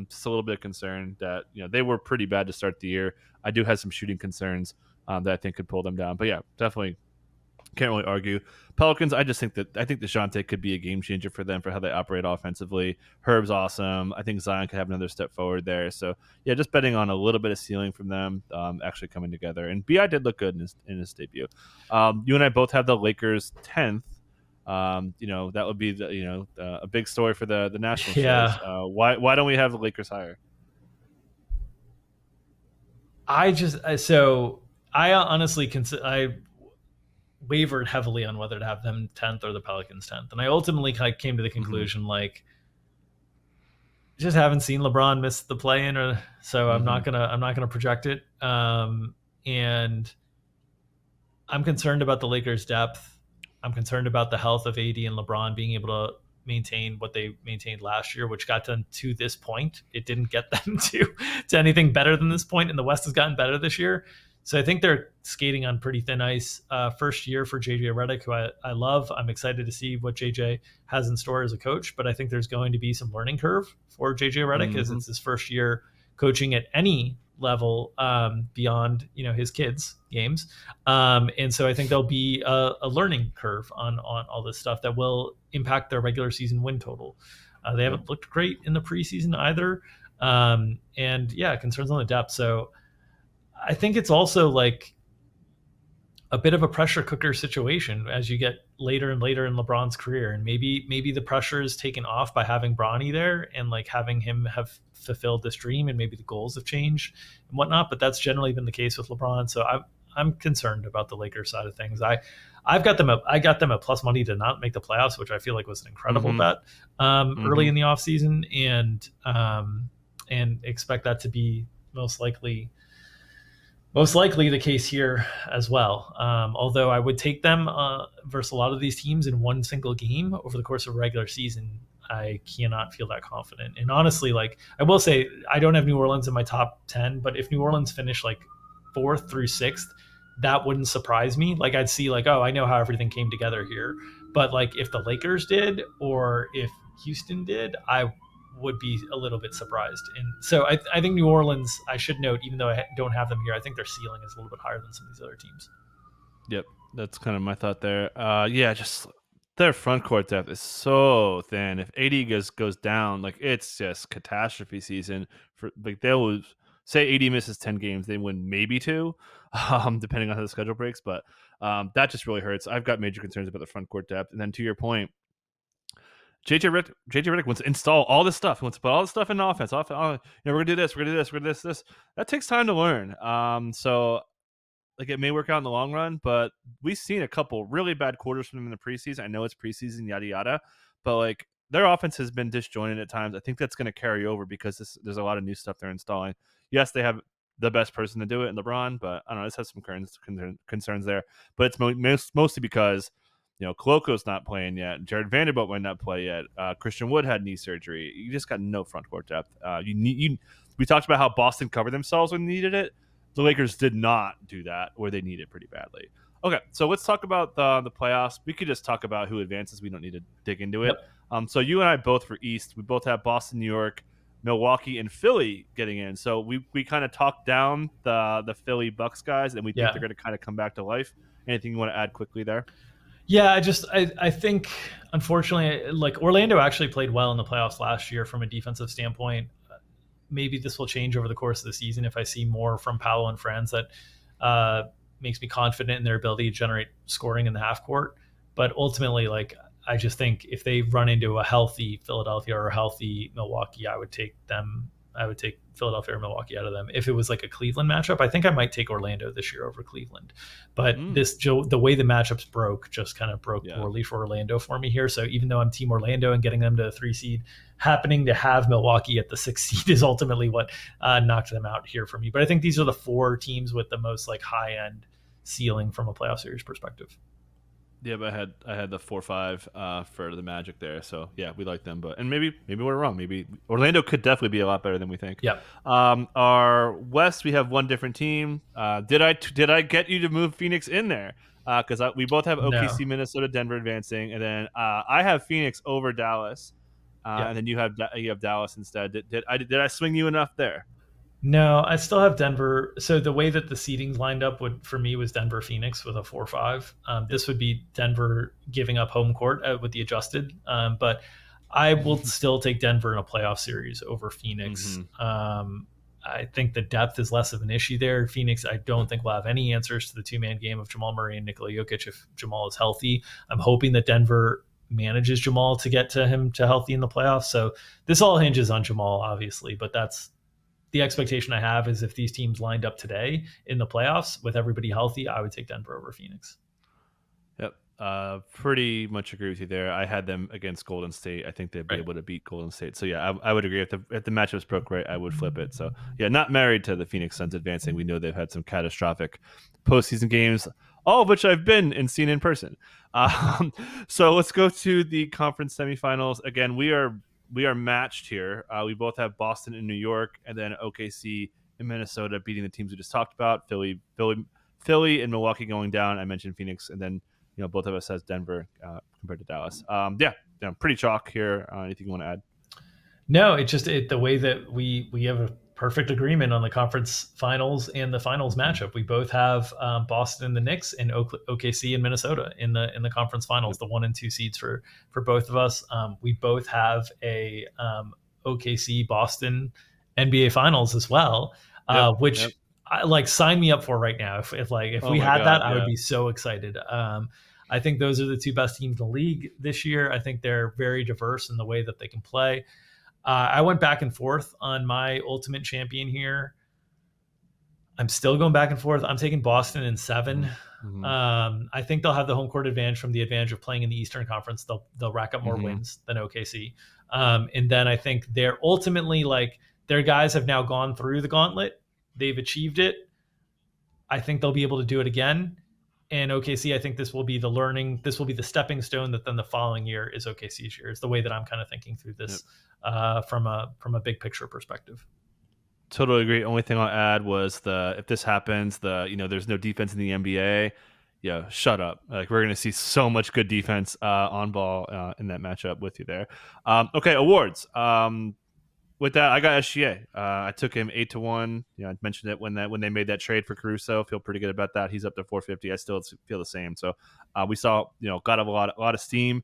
Just a little bit concerned that they were pretty bad to start the year. I do have some shooting concerns that I think could pull them down. But yeah, definitely Can't really argue. Pelicans, I think DeJounte could be a game changer for them for how they operate offensively. Herb's awesome. I think Zion could have another step forward there. So yeah, just betting on a little bit of ceiling from them actually coming together. And Bi did look good in his debut. You and I both have the Lakers 10th. That would be a big story for the national shows. Yeah. Why don't we have the Lakers higher? I honestly I wavered heavily on whether to have them 10th or the Pelicans 10th. And I ultimately came to the conclusion, like, just haven't seen LeBron miss the play in, or so I'm not gonna project it. And I'm concerned about the Lakers' depth. I'm concerned about the health of AD and LeBron being able to maintain what they maintained last year, which got them to this point. It didn't get them to anything better than this point, and the West has gotten better this year. So I think they're skating on pretty thin ice. First year for JJ Redick, who I love. I'm excited to see what JJ has in store as a coach, but I think there's going to be some learning curve for JJ Redick as it's his first year coaching at any level beyond his kids' games, and so I think there'll be a learning curve on all this stuff that will impact their regular season win total. They haven't looked great in the preseason either, and yeah, concerns on the depth. So I think it's also like a bit of a pressure cooker situation as you get later and later in LeBron's career. And maybe the pressure is taken off by having Bronny there and like having him have fulfilled this dream, and maybe the goals have changed and whatnot. But that's generally been the case with LeBron. So I'm concerned about the Lakers side of things. I got them at plus money to not make the playoffs, which I feel like was an incredible bet early in the offseason, and expect that to be most likely the case here as well. Although I would take them versus a lot of these teams in one single game over the course of a regular season, I cannot feel that confident. And honestly, like I will say, I don't have New Orleans in my top 10, but if New Orleans finish like 4th through 6th, that wouldn't surprise me. Like I'd see like, oh, I know how everything came together here. But like if the Lakers did, or if Houston did, I would be a little bit surprised. And so I think New Orleans, I should note, even though I don't have them here, I think their ceiling is a little bit higher than some of these other teams. Yep, that's kind of my thought there. Yeah, just their front court depth is so thin. If AD goes down, like it's just catastrophe season. For like they will say AD misses 10 games, they win maybe 2, depending on how the schedule breaks. But that just really hurts. I've got major concerns about the front court depth. And then to your point, JJ Redick wants to install all this stuff. He wants to put all this stuff in offense. We're gonna do this. We're gonna do this. We're gonna do this. That takes time to learn. So like it may work out in the long run, but we've seen a couple really bad quarters from them in the preseason. I know it's preseason, yada yada, but like their offense has been disjointed at times. I think that's going to carry over because there's a lot of new stuff they're installing. Yes, they have the best person to do it in LeBron, but I don't know. This has some concerns there. But it's mostly because Coloco's not playing yet. Jared Vanderbilt might not play yet. Christian Wood had knee surgery. You just got no front court depth. We talked about how Boston covered themselves when they needed it. The Lakers did not do that, or they need it pretty badly. Okay, so let's talk about the playoffs. We could just talk about who advances. We don't need to dig into it. Yep. So you and I both for East. We both have Boston, New York, Milwaukee, and Philly getting in. So we kind of talked down the Philly Bucks guys, and we think they're going to kind of come back to life. Anything you want to add quickly there? Yeah, I think, unfortunately, like Orlando actually played well in the playoffs last year from a defensive standpoint. Maybe this will change over the course of the season if I see more from Paolo and Franz that makes me confident in their ability to generate scoring in the half court. But ultimately, like I just think if they run into a healthy Philadelphia or a healthy Milwaukee, I would take Philadelphia or Milwaukee out of them. If it was like a Cleveland matchup, I think I might take Orlando this year over Cleveland. But the way the matchups broke just kind of broke poorly for Orlando for me here. So even though I'm team Orlando and getting them to the 3 seed, happening to have Milwaukee at the 6 seed is ultimately what knocked them out here for me. But I think these are the 4 teams with the most like high end ceiling from a playoff series perspective. Yeah, but I had the 4-5 for the Magic there, so yeah, we like them. But maybe we're wrong. Maybe Orlando could definitely be a lot better than we think. Yeah. Our West, we have one different team. Did I get you to move Phoenix in there? Because we both have OKC, Minnesota, Denver advancing, and then I have Phoenix over Dallas, and then you have Dallas instead. Did I swing you enough there? No, I still have Denver. So the way that the seedings lined up would for me was Denver Phoenix with a 4-5. Yep. This would be Denver giving up home court with the adjusted, but I will still take Denver in a playoff series over Phoenix. Hmm. I think the depth is less of an issue there. Phoenix, I don't think will have any answers to the two-man game of Jamal Murray and Nikola Jokic if Jamal is healthy. I'm hoping that Denver manages Jamal to get to him to healthy in the playoffs. So this all hinges on Jamal, obviously, but that's the expectation I have is if these teams lined up today in the playoffs with everybody healthy, I would take Denver over Phoenix. Yep. Pretty much agree with you there. I had them against Golden State. I think they'd be Right. able to beat Golden State. So yeah, I would agree. If the matchups broke right, I would flip it. So yeah, not married to the Phoenix Suns advancing. We know they've had some catastrophic postseason games, all of which I've been and seen in person. Um, so let's go to the conference semifinals. Again, we are matched here. We both have Boston and New York, and then OKC and Minnesota beating the teams we just talked about. Philly and Milwaukee going down. I mentioned Phoenix, and then both of us has Denver compared to Dallas. Yeah, pretty chalk here. Anything you want to add? No, it's just the way that we have a perfect agreement on the conference finals and the finals matchup. We both have Boston and the Knicks and OKC and Minnesota in the conference finals, Yep. the 1 and 2 seeds for both of us. We both have a OKC Boston NBA finals as well, Yep. Yep. which I like sign me up for right now. If Oh we my had God. that, I would Yeah. be so excited. I think those are the two best teams in the league this year. I think they're very diverse in the way that they can play. I went back and forth on my ultimate champion here. I'm still going back and forth. I'm taking Boston in 7. Mm-hmm. I think they'll have the home court advantage from the advantage of playing in the Eastern Conference. They'll rack up more Mm-hmm. wins than OKC, and then I think they're ultimately like their guys have now gone through the gauntlet. They've achieved it. I think they'll be able to do it again. And OKC, I think this will be the learning. This will be the stepping stone that then the following year is OKC's year. Is the way that I'm kind of thinking through Yep. this from a big picture perspective. Totally agree. Only thing I'll add was if this happens, there's no defense in the NBA. Yeah, shut up. Like we're gonna see so much good defense on ball in that matchup with you there. Okay, awards. With that, I got SGA. I took him 8-1. I mentioned it when they made that trade for Caruso. Feel pretty good about that. He's up to 450. I still feel the same. So we saw got a lot of steam.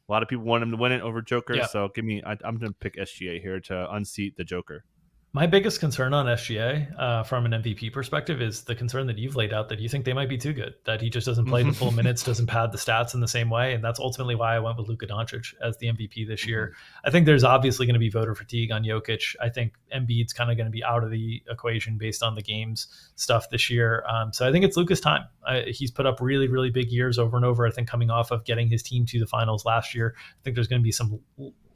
A lot of people want him to win it over Joker. Yeah. So I'm gonna pick SGA here to unseat the Joker. My biggest concern on SGA from an MVP perspective is the concern that you've laid out that you think they might be too good, that he just doesn't play the full minutes, doesn't pad the stats in the same way. And that's ultimately why I went with Luka Doncic as the MVP this year. I think there's obviously going to be voter fatigue on Jokic. I think Embiid's kind of going to be out of the equation based on the games stuff this year. So I think it's Luka's time. He's put up really, really big years over and over. I think coming off of getting his team to the finals last year, I think there's going to be some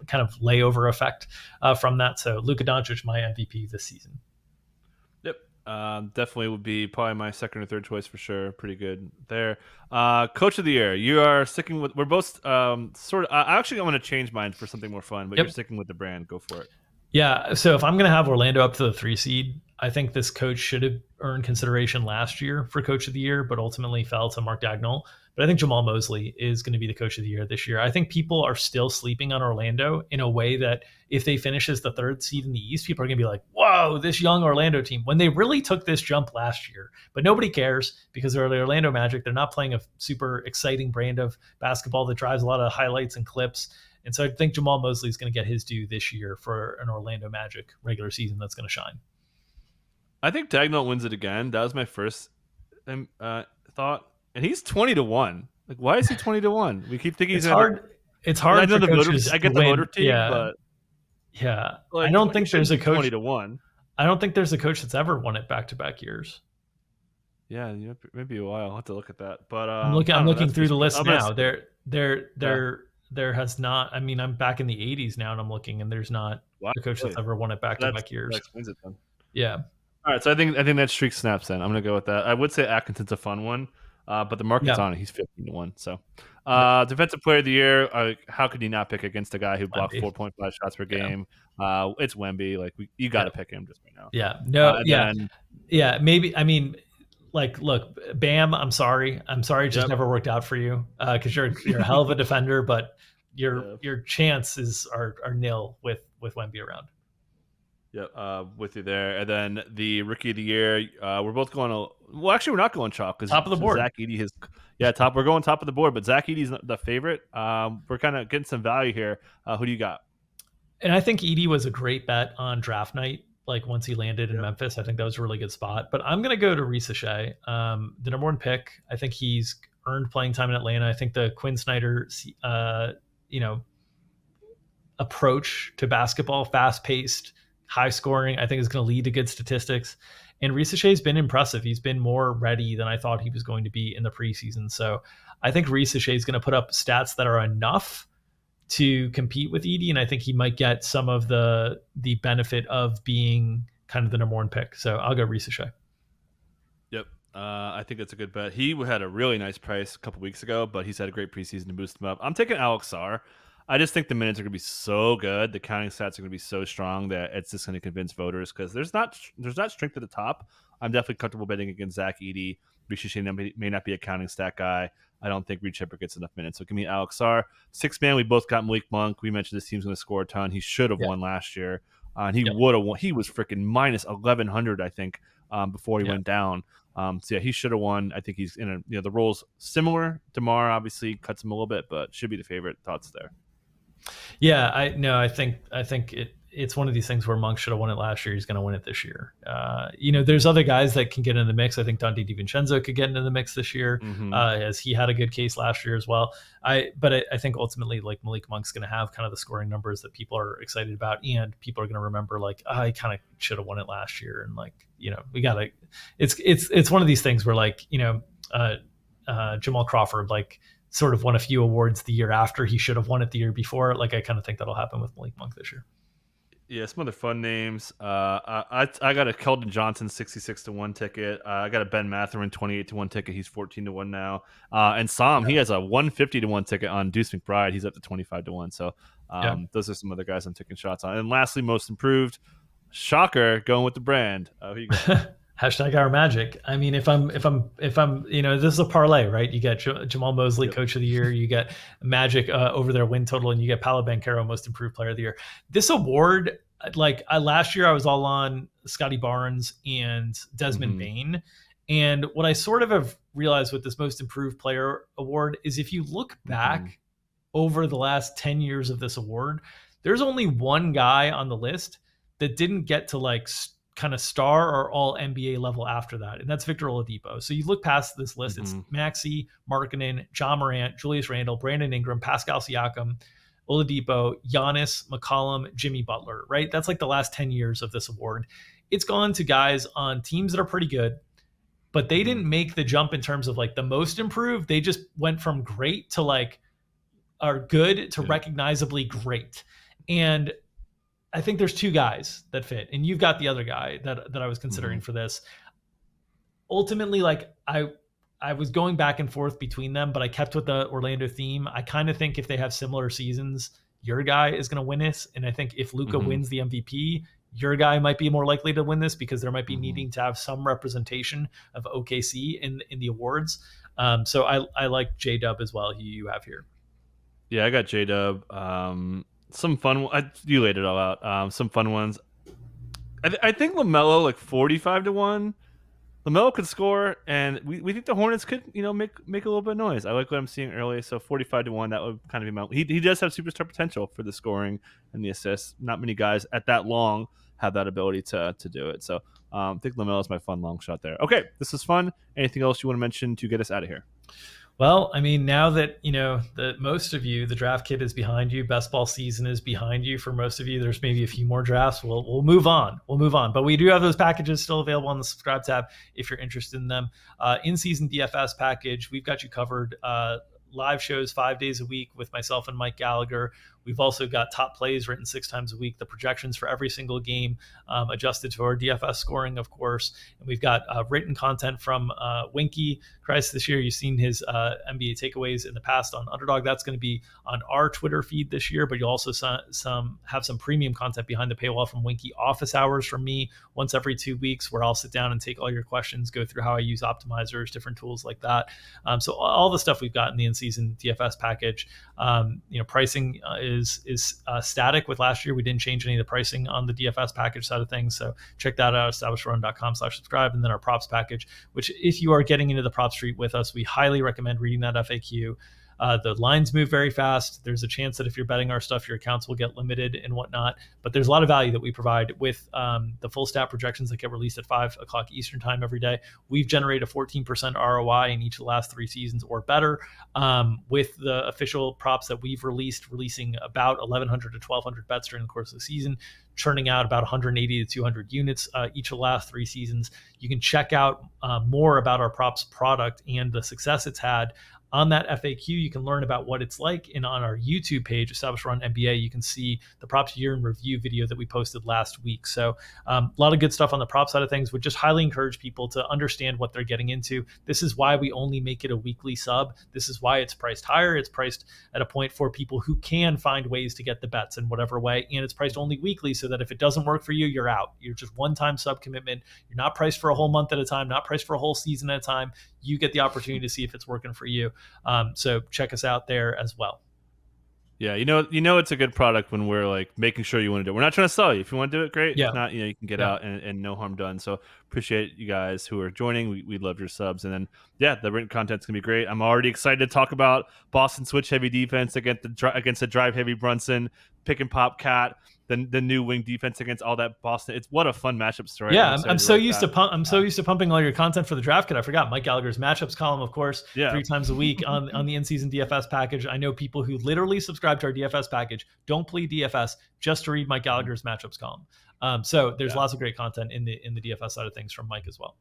kind of layover effect from that. So Luka Doncic, my MVP this season. Yep. Definitely would be probably my second or third choice for sure. Pretty good there. Coach of the year. You are sticking with. We're both sort of. I actually want to change mine for something more fun, but Yep. you're sticking with the brand. Go for it. Yeah. So if I'm going to have Orlando up to the 3 seed, I think this coach should have earned consideration last year for coach of the year, but ultimately fell to Mark Dagnall. But I think Jamal Mosley is going to be the coach of the year this year. I think people are still sleeping on Orlando in a way that if they finish as the 3rd seed in the East, people are going to be like, whoa, this young Orlando team, when they really took this jump last year. But nobody cares because they're the Orlando Magic. They're not playing a super exciting brand of basketball that drives a lot of highlights and clips. And so I think Jamal Mosley is going to get his due this year for an Orlando Magic regular season that's going to shine. I think Dagnall wins it again. That was my first thought, and he's 20-1. Like, why is he 20-1? We keep thinking It's he's hard. It's hard I know for the motor. coaches I to get the motor win. team, Yeah, but yeah. I like don't he think there's shouldn't a be coach. 20-1. I don't think there's a coach that's ever won it back to back years. Yeah, maybe a while. I'll have to look at that. But I'm I looking. don't I'm know. looking That's through just, the list I'm gonna now. skip it. There has not. I mean, I'm back in the '80s now, and I'm looking, and there's not Wow, a coach that's really? ever won it back to back That years. explains it then. Yeah, All right, so I think that streak snaps. Then I'm gonna go with that. I would say Atkinson's a fun one, but the market's yeah. on it. He's 15-1. So, Right. defensive player of the year. How could you not pick against a guy who blocked Wemby. 4.5 shots per Yeah, game? It's Wemby. Like you got yeah, to pick him just right now. yeah. No, And yeah, then yeah. Maybe. I mean, like, look, Bam. I'm sorry. I'm sorry. It just yep, never worked out for you because you're a hell of a defender, but yeah. your chances are nil with Wemby around. Yep, with you there. And then the rookie of the year, we're both going. Well, actually, we're not going chalk because Top of the board. Zach Edey has. Yeah, top. We're going top of the board, but Zach Edey's the favorite. We're kind of getting some value here. Who do you got? And I think Edey was a great bet on draft night. Like once he landed in Yep. Memphis, I think that was a really good spot. But I'm going to go to Reese Shea, the number one pick. I think he's earned playing time in Atlanta. I think the Quinn Snyder, you know, approach to basketball, fast paced, high scoring, I think is going to lead to good statistics. And Reese Shea's been impressive. He's been more ready than I thought he was going to be in the preseason. So I think Reese Shea is going to put up stats that are enough to compete with Edey, and I think he might get some of the benefit of being kind of the number one pick. So I'll go Reese Shea. Yep. I think that's a good bet. He had a really nice price a couple weeks ago, but he's had a great preseason to boost him up. I'm taking Alex Sarr. I just think the minutes are going to be so good. The counting stats are going to be so strong that it's just going to convince voters because there's not strength at the top. I'm definitely comfortable betting against Zach Edey. Rishi may not be a counting stat guy. I don't think Reed Shepard gets enough minutes. So give me Alex Sarr. 6-man, we both got Malik Monk. We mentioned this team's going to score a ton. He should have won last year. And he would have won. He was freaking minus 1,100, I think, before he went down. So yeah, he should have won. I think he's in the role's similar. DeMar obviously cuts him a little bit, but should be the favorite. Thoughts there? Yeah, I think it's one of these things where Monk should have won it last year. He's going to win it this year. There's other guys that can get in the mix. I think Dante DiVincenzo could get into the mix this year, as he had a good case last year as well. But I think ultimately, like Malik Monk's going to have kind of the scoring numbers that people are excited about, and people are going to remember like, I kind of should have won it last year, and like we gotta. It's one of these things where like Jamal Crawford like sort of won a few awards the year after he should have won it the year before. Like I kind of think that'll happen with Malik Monk this year. Yeah, some other fun names. I got a Keldon Johnson 66-1 ticket. I got a Ben Mathurin 28-1 ticket. He's 14-1 now. And Sam, he has a 150-1 ticket on Deuce McBride. He's up to 25-1. So those are some other guys I'm taking shots on. And lastly, most improved. Shocker, going with the brand. Who you got? Hashtag our magic. I mean, if I'm, this is a parlay, right? You get Jamal Mosley, Coach of the Year. You get Magic over their win total, and you get Paolo Banchero, Most Improved Player of the Year. This award, last year, I was all on Scotty Barnes and Desmond Bane. And what I sort of have realized with this Most Improved Player award is if you look back over the last 10 years of this award, there's only one guy on the list that didn't get to like kind of star or all NBA level after that. And that's Victor Oladipo. So you look past this list, it's Maxey, Markkanen, John Morant, Julius Randle, Brandon Ingram, Pascal Siakam, Oladipo, Giannis, McCollum, Jimmy Butler, right? That's like the last 10 years of this award. It's gone to guys on teams that are pretty good, but they didn't make the jump in terms of like the most improved. They just went from great to like are good to recognizably great. And I think there's two guys that fit, and you've got the other guy that I was considering for this. Ultimately, like I was going back and forth between them, but I kept with the Orlando theme. I kind of think if they have similar seasons, your guy is going to win this. And I think if Luka wins the MVP, your guy might be more likely to win this because there might be needing to have some representation of OKC in the awards. So I like J-Dub as well, who you have here. Yeah, I got J-Dub. Some fun. You laid it all out. Some fun ones. I think LaMelo like 45-1. LaMelo could score, and we think the Hornets could make a little bit of noise. I like what I'm seeing early. So 45-1, that would kind of be my. He does have superstar potential for the scoring and the assists. Not many guys at that long have that ability to do it. So I think LaMelo is my fun long shot there. Okay, this is fun. Anything else you want to mention to get us out of here? Well, I mean, now that, that most of you, the draft kit is behind you, best ball season is behind you. For most of you, there's maybe a few more drafts. We'll move on. But we do have those packages still available on the subscribe tab if you're interested in them. In-season DFS package, we've got you covered. Live shows 5 days a week with myself and Mike Gallagher. We've also got top plays written 6 times a week, the projections for every single game, adjusted to our DFS scoring, of course. And we've got written content from Winky Christ this year. You've seen his NBA takeaways in the past on Underdog. That's going to be on our Twitter feed this year, but you'll also have some premium content behind the paywall from Winky, office hours from me once every 2 weeks, where I'll sit down and take all your questions, go through how I use optimizers, different tools like that. So all the stuff we've got in the in-season DFS package. Pricing is is static with last year. We didn't change any of the pricing on the DFS package side of things. So check that out, establishedrun.com/subscribe. And then our props package, which if you are getting into the prop street with us, we highly recommend reading that FAQ. The lines move very fast. There's a chance that if you're betting our stuff, your accounts will get limited and whatnot. But there's a lot of value that we provide with the full stat projections that get released at 5 o'clock Eastern time every day. We've generated a 14% ROI in each of the last 3 seasons or better with the official props that we've releasing about 1,100 to 1,200 bets during the course of the season, churning out about 180 to 200 units each of the last 3 seasons. You can check out more about our props product and the success it's had on that FAQ. You can learn about what it's like, and on our YouTube page, Established Run NBA, you can see the props year in review video that we posted last week. So a lot of good stuff on the prop side of things. Would just highly encourage people to understand what they're getting into. This is why we only make it a weekly sub. This is why it's priced higher. It's priced at a point for people who can find ways to get the bets in whatever way, and it's priced only weekly so that if it doesn't work for you, you're out. You're just one-time sub commitment. You're not priced for a whole month at a time, not priced for a whole season at a time. You get the opportunity to see if it's working for you. So check us out there as well. Yeah, it's a good product when we're like making sure you want to do it. We're not trying to sell you. If you want to do it, great. Yeah. If not, you can get out and no harm done. So appreciate you guys who are joining. We love your subs. And then, the written content's going to be great. I'm already excited to talk about Boston switch heavy defense against the drive heavy Brunson, pick and pop Cat, the new wing defense against all that Boston. It's what a fun matchup story. Yeah, I'm so used to pumping all your content for the draft kit. I forgot Mike Gallagher's matchups column, of course, 3 times a week on the in-season DFS package. I know people who literally subscribe to our DFS package don't play DFS just to read Mike Gallagher's matchups column. So there's lots of great content in the DFS side of things from Mike as well.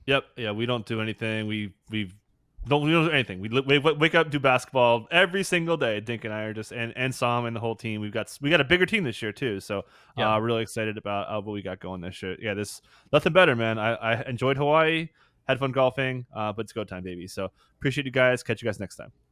Yep. Yeah, we don't do anything. We don't do anything. We wake up, do basketball every single day. Dink and I are just and Sam and the whole team. We got a bigger team this year too. So really excited about what we got going this year. Yeah, this nothing better, man. I enjoyed Hawaii, had fun golfing, but it's go time, baby. So appreciate you guys. Catch you guys next time.